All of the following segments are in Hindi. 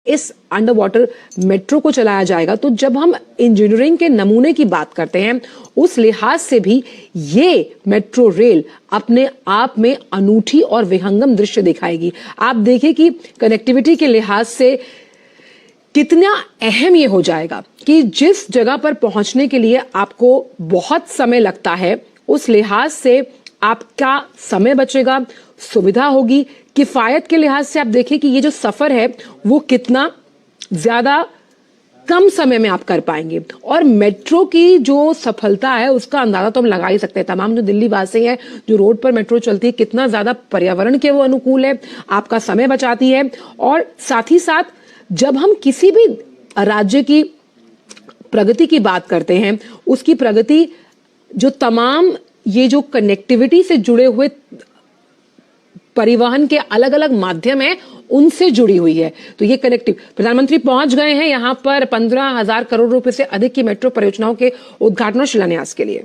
इस अंडर वाटर मेट्रो को चलाया जाएगा। तो जब हम इंजीनियरिंग के नमूने की बात करते हैं, उस लिहाज से भी ये मेट्रो रेल अपने आप में अनूठी और विहंगम दृश्य दिखाएगी। आप देखिए कि कनेक्टिविटी के लिहाज से कितना अहम ये हो जाएगा कि जिस जगह पर पहुंचने के लिए आपको बहुत समय लगता है, उस लिहाज से आपका समय बचेगा, सुविधा होगी। किफायत के लिहाज से आप देखिए कि ये जो सफर है वो कितना ज्यादा कम समय में आप कर पाएंगे। और मेट्रो की जो सफलता है उसका अंदाजा तो हम लगा ही सकते हैं। तमाम जो दिल्ली वासी हैं, जो रोड पर मेट्रो चलती है, कितना ज्यादा पर्यावरण के वो अनुकूल है, आपका समय बचाती है। और साथ ही साथ जब हम किसी भी राज्य की प्रगति की बात करते हैं, उसकी प्रगति जो तमाम ये जो कनेक्टिविटी से जुड़े हुए परिवहन के अलग अलग माध्यम हैं, उनसे जुड़ी हुई है। तो ये कनेक्टिव प्रधानमंत्री पहुंच गए हैं यहां पर 15,000 करोड़ रुपए से अधिक की मेट्रो परियोजनाओं के उद्घाटन और शिलान्यास के लिए।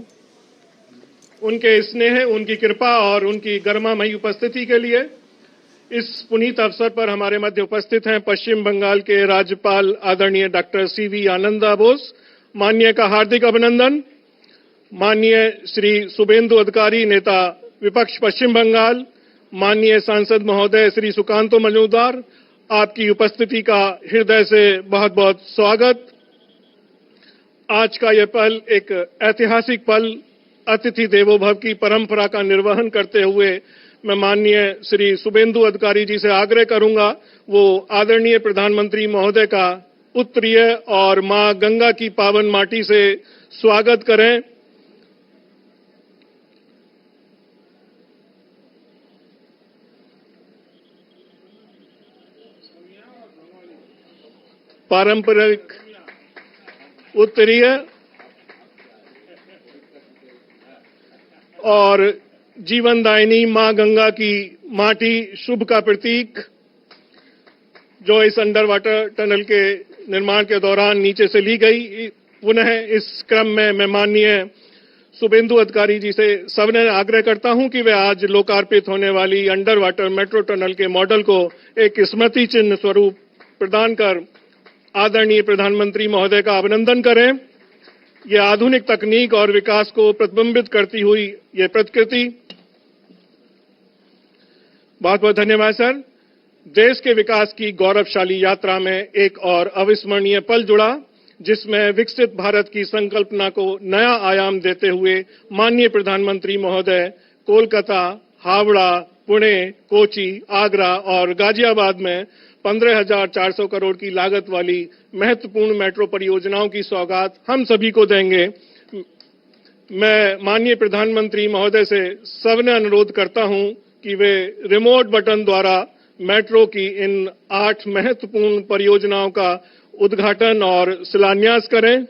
उनके स्नेह, उनकी कृपा और उनकी गरिमामयी उपस्थिति के लिए इस पुनीत अवसर पर हमारे मध्य उपस्थित हैं पश्चिम बंगाल के राज्यपाल आदरणीय डॉक्टर सीवी आनंदा बोस। माननीय का हार्दिक अभिनंदन। माननीय श्री शुभेंदु अधिकारी, नेता विपक्ष पश्चिम बंगाल, माननीय सांसद महोदय श्री सुकांतो मजूमदार, आपकी उपस्थिति का हृदय से बहुत बहुत स्वागत। आज का यह पल एक ऐतिहासिक पल, अतिथि देवो भव की परंपरा का निर्वहन करते हुए मैं माननीय श्री शुभेंदु अधिकारी जी से आग्रह करूंगा वो आदरणीय प्रधानमंत्री महोदय का उत्तरीय और मां गंगा की पावन माटी से स्वागत करें। पारंपरिक उत्तरीय और जीवनदायिनी मां गंगा की माटी शुभ का प्रतीक, जो इस अंडर वाटर टनल के निर्माण के दौरान नीचे से ली गई। पुनः इस क्रम में मैं माननीय शुभेंदु अधिकारी जी से सविनय आग्रह करता हूं कि वे आज लोकार्पित होने वाली अंडर वाटर मेट्रो टनल के मॉडल को एक स्मृति चिन्ह स्वरूप प्रदान कर आदरणीय प्रधानमंत्री महोदय का अभिनंदन करें। यह आधुनिक तकनीक और विकास को प्रतिबिंबित करती हुई यह प्रतिकृति। बहुत बहुत धन्यवाद सर। देश के विकास की गौरवशाली यात्रा में एक और अविस्मरणीय पल जुड़ा, जिसमें विकसित भारत की संकल्पना को नया आयाम देते हुए माननीय प्रधानमंत्री महोदय कोलकाता, हावड़ा, पुणे, कोची, आगरा और गाजियाबाद में 15,400 करोड़ की लागत वाली महत्वपूर्ण मेट्रो परियोजनाओं की सौगात हम सभी को देंगे। मैं माननीय प्रधानमंत्री महोदय से सविनय अनुरोध करता हूं कि वे रिमोट बटन द्वारा मेट्रो की इन 8 महत्वपूर्ण परियोजनाओं का उद्घाटन और शिलान्यास करें।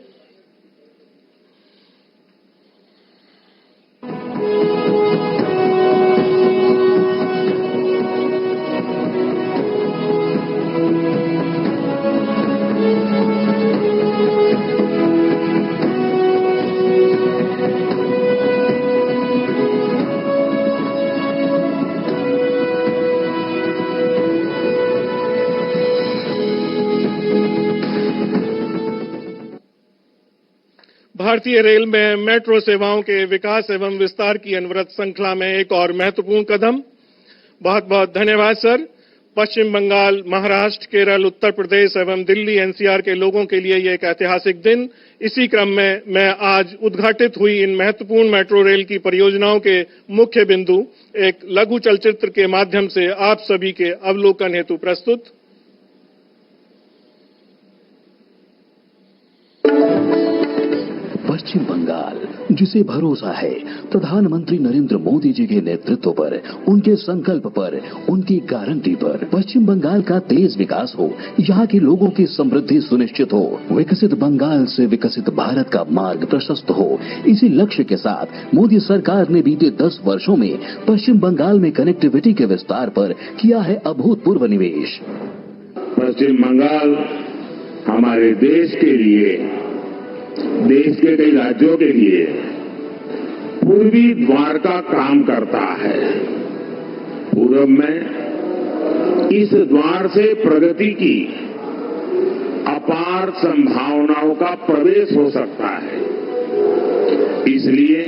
भारतीय रेल में मेट्रो सेवाओं के विकास एवं विस्तार की अनवरत श्रृंखला में एक और महत्वपूर्ण कदम। बहुत बहुत धन्यवाद सर। पश्चिम बंगाल, महाराष्ट्र, केरल, उत्तर प्रदेश एवं दिल्ली एनसीआर के लोगों के लिए यह एक ऐतिहासिक दिन। इसी क्रम में मैं आज उद्घाटित हुई इन महत्वपूर्ण मेट्रो रेल की परियोजनाओं के मुख्य बिंदु एक लघु चलचित्र के माध्यम से आप सभी के अवलोकन हेतु प्रस्तुत। पश्चिम बंगाल, जिसे भरोसा है प्रधानमंत्री नरेंद्र मोदी जी के नेतृत्व पर, उनके संकल्प पर, उनकी गारंटी पर। पश्चिम बंगाल का तेज विकास हो, यहाँ के लोगों की समृद्धि सुनिश्चित हो, विकसित बंगाल से विकसित भारत का मार्ग प्रशस्त हो। इसी लक्ष्य के साथ मोदी सरकार ने बीते 10 वर्षों में पश्चिम बंगाल में कनेक्टिविटी के विस्तार पर किया है अभूतपूर्व निवेश। पश्चिम बंगाल हमारे देश के लिए, देश के कई राज्यों के लिए पूर्वी द्वार का काम करता है। पूर्व में इस द्वार से प्रगति की अपार संभावनाओं का प्रवेश हो सकता है। इसलिए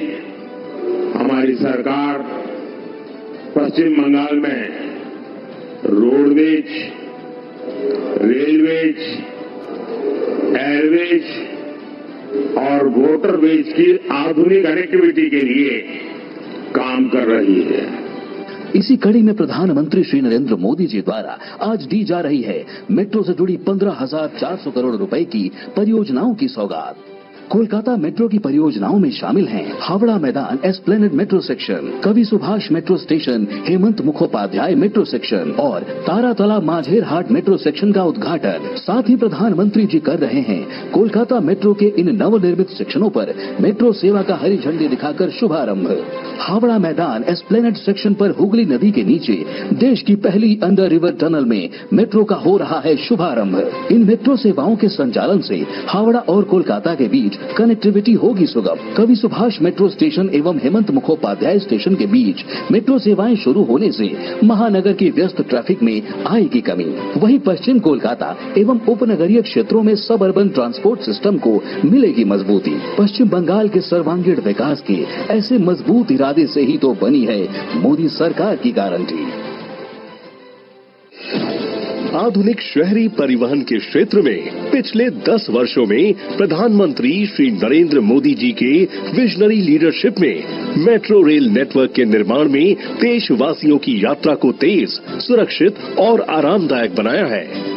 हमारी सरकार पश्चिम बंगाल में रोडवेज, रेलवेज, एयरवेज और वाटरवेज की आधुनिक कनेक्टिविटी के लिए काम कर रही है। इसी कड़ी में प्रधानमंत्री श्री नरेंद्र मोदी जी द्वारा आज दी जा रही है मेट्रो से जुड़ी 15,400 करोड़ रुपए की परियोजनाओं की सौगात। कोलकाता मेट्रो की परियोजनाओं में शामिल हैं हावड़ा मैदान एस्प्लेनेड मेट्रो सेक्शन, कवि Subhash metro station, Hemant Mukhopadhyay metro section और तारातला माझेर हाट मेट्रो सेक्शन का उद्घाटन। साथ ही प्रधानमंत्री जी कर रहे हैं कोलकाता मेट्रो के इन नवनिर्मित सेक्शनों पर मेट्रो सेवा का हरी झंडी दिखाकर शुभारंभ। हावड़ा मैदान एस्प्लेनेड सेक्शन पर हुगली नदी के नीचे देश की पहली अंडर रिवर टनल में मेट्रो का हो रहा है शुभारंभ। इन मेट्रो सेवाओं के संचालन से हावड़ा और कोलकाता के बीच कनेक्टिविटी होगी सुगम। कवि सुभाष मेट्रो स्टेशन एवं हेमंत मुखोपाध्याय स्टेशन के बीच मेट्रो सेवाएं शुरू होने से महानगर की व्यस्त ट्रैफिक में आएगी कमी। वहीं पश्चिम कोलकाता एवं उपनगरीय क्षेत्रों में सब अर्बन ट्रांसपोर्ट सिस्टम को मिलेगी मजबूती। पश्चिम बंगाल के सर्वांगीण विकास के ऐसे मजबूत इरादे से ही तो बनी है मोदी सरकार की गारंटी। आधुनिक शहरी परिवहन के क्षेत्र में पिछले 10 वर्षों में प्रधानमंत्री श्री नरेंद्र मोदी जी के विजनरी लीडरशिप में मेट्रो रेल नेटवर्क के निर्माण में देशवासियों की यात्रा को तेज, सुरक्षित और आरामदायक बनाया है।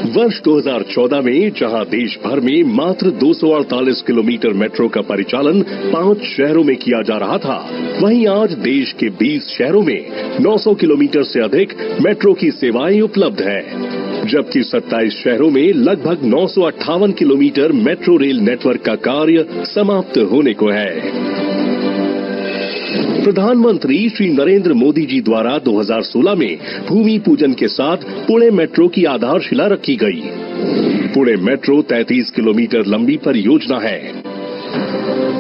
वर्ष 2014 में जहां देश भर में मात्र 248 किलोमीटर मेट्रो का परिचालन 5 शहरों में किया जा रहा था, वहीं आज देश के 20 शहरों में 900 किलोमीटर से अधिक मेट्रो की सेवाएं उपलब्ध है, जबकि 27 शहरों में लगभग 958 किलोमीटर मेट्रो रेल नेटवर्क का कार्य समाप्त होने को है। प्रधानमंत्री श्री नरेंद्र मोदी जी द्वारा 2016 में भूमि पूजन के साथ पुणे मेट्रो की आधारशिला रखी गई। पुणे मेट्रो 33 किलोमीटर लंबी परियोजना है।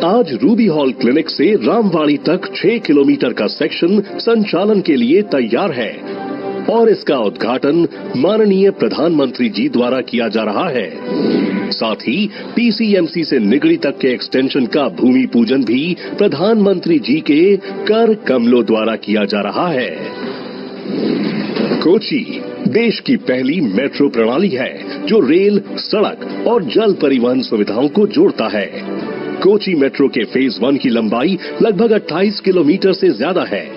आज रूबी हॉल क्लिनिक से रामवाड़ी तक 6 किलोमीटर का सेक्शन संचालन के लिए तैयार है और इसका उद्घाटन माननीय प्रधानमंत्री जी द्वारा किया जा रहा है। साथ ही पीसीएमसी से निगड़ी तक के एक्सटेंशन का भूमि पूजन भी प्रधानमंत्री जी के कर कमलों द्वारा किया जा रहा है। कोची देश की पहली मेट्रो प्रणाली है जो रेल, सड़क और जल परिवहन सुविधाओं को जोड़ता है। कोची मेट्रो के फेज 1 की लंबाई लगभग 28 किलोमीटर से ज्यादा है।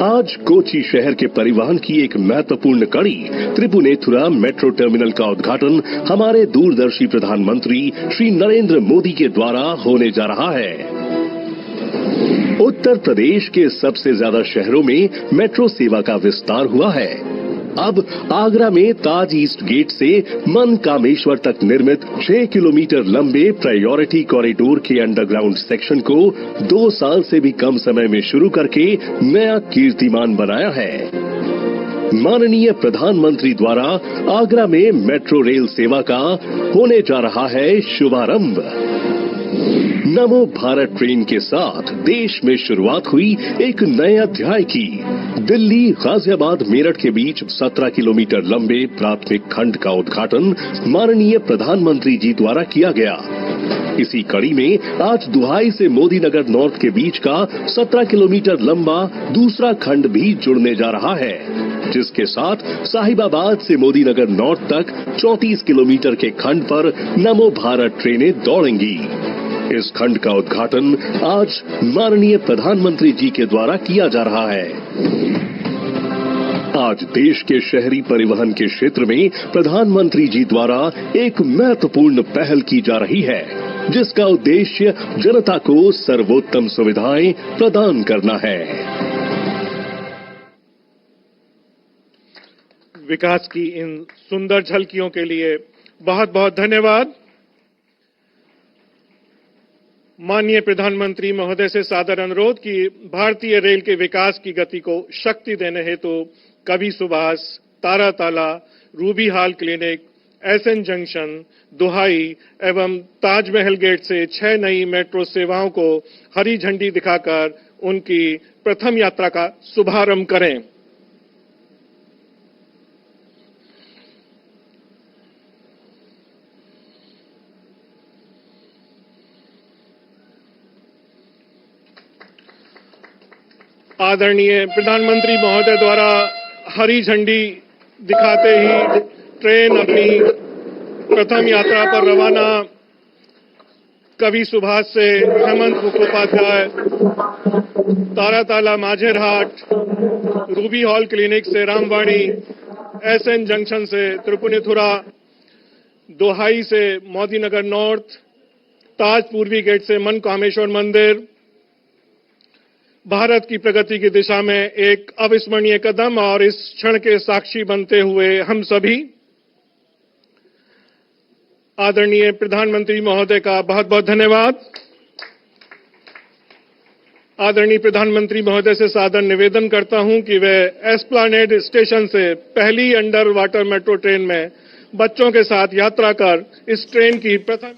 आज कोची शहर के परिवहन की एक महत्वपूर्ण कड़ी त्रिपुनेथुरा मेट्रो टर्मिनल का उद्घाटन हमारे दूरदर्शी प्रधानमंत्री श्री नरेंद्र मोदी के द्वारा होने जा रहा है। उत्तर प्रदेश के सबसे ज्यादा शहरों में मेट्रो सेवा का विस्तार हुआ है। अब आगरा में ताज ईस्ट गेट से मनकामेश्वर तक निर्मित 6 किलोमीटर लंबे प्रायोरिटी कॉरिडोर के अंडरग्राउंड सेक्शन को 2 साल से भी कम समय में शुरू करके नया कीर्तिमान बनाया है। माननीय प्रधानमंत्री द्वारा आगरा में मेट्रो रेल सेवा का होने जा रहा है शुभारंभ। नमो भारत ट्रेन के साथ देश में शुरुआत हुई एक नए अध्याय की। दिल्ली गाजियाबाद मेरठ के बीच 17 किलोमीटर लंबे प्राथमिक खंड का उद्घाटन माननीय प्रधानमंत्री जी द्वारा किया गया। इसी कड़ी में आज दुहाई से मोदी नगर नॉर्थ के बीच का 17 किलोमीटर लंबा दूसरा खंड भी जुड़ने जा रहा है, जिसके साथ साहिबाबाद से मोदी नगर नॉर्थ तक 34 किलोमीटर के खंड पर नमो भारत ट्रेनें दौड़ेंगी। इस खंड का उद्घाटन आज माननीय प्रधानमंत्री जी के द्वारा किया जा रहा है। आज देश के शहरी परिवहन के क्षेत्र में प्रधानमंत्री जी द्वारा एक महत्वपूर्ण पहल की जा रही है, जिसका उद्देश्य जनता को सर्वोत्तम सुविधाएं प्रदान करना है। विकास की इन सुंदर झलकियों के लिए बहुत बहुत धन्यवाद। माननीय प्रधानमंत्री महोदय से सादर अनुरोध कि भारतीय रेल के विकास की गति को शक्ति देने हेतु Kavi Subhash, Taratala, Ruby Hall Clinic, SN junction, Duhai एवं ताजमहल गेट से 6 नई मेट्रो सेवाओं को हरी झंडी दिखाकर उनकी प्रथम यात्रा का शुभारंभ करें। आदरणीय प्रधानमंत्री महोदय द्वारा हरी झंडी दिखाते ही ट्रेन अपनी प्रथम यात्रा पर रवाना कवि सुभाष से Hemanta Mukhopadhyay, Taratala Majerhat, Ruby Hall Clinic से रामवाणी, एसएन जंक्शन से त्रिपुनिथुरा, दोहाई से मोदीनगर नॉर्थ, ताज पूर्वी गेट से मनकामेश्वर मंदिर, भारत की प्रगति की दिशा में एक अविस्मरणीय कदम और इस क्षण के साक्षी बनते हुए हम सभी आदरणीय प्रधानमंत्री महोदय का बहुत बहुत धन्यवाद। आदरणीय प्रधानमंत्री महोदय से सादर निवेदन करता हूं कि वे एस्प्लानेड स्टेशन से पहली अंडर वाटर मेट्रो ट्रेन में बच्चों के साथ यात्रा कर इस ट्रेन की प्रथम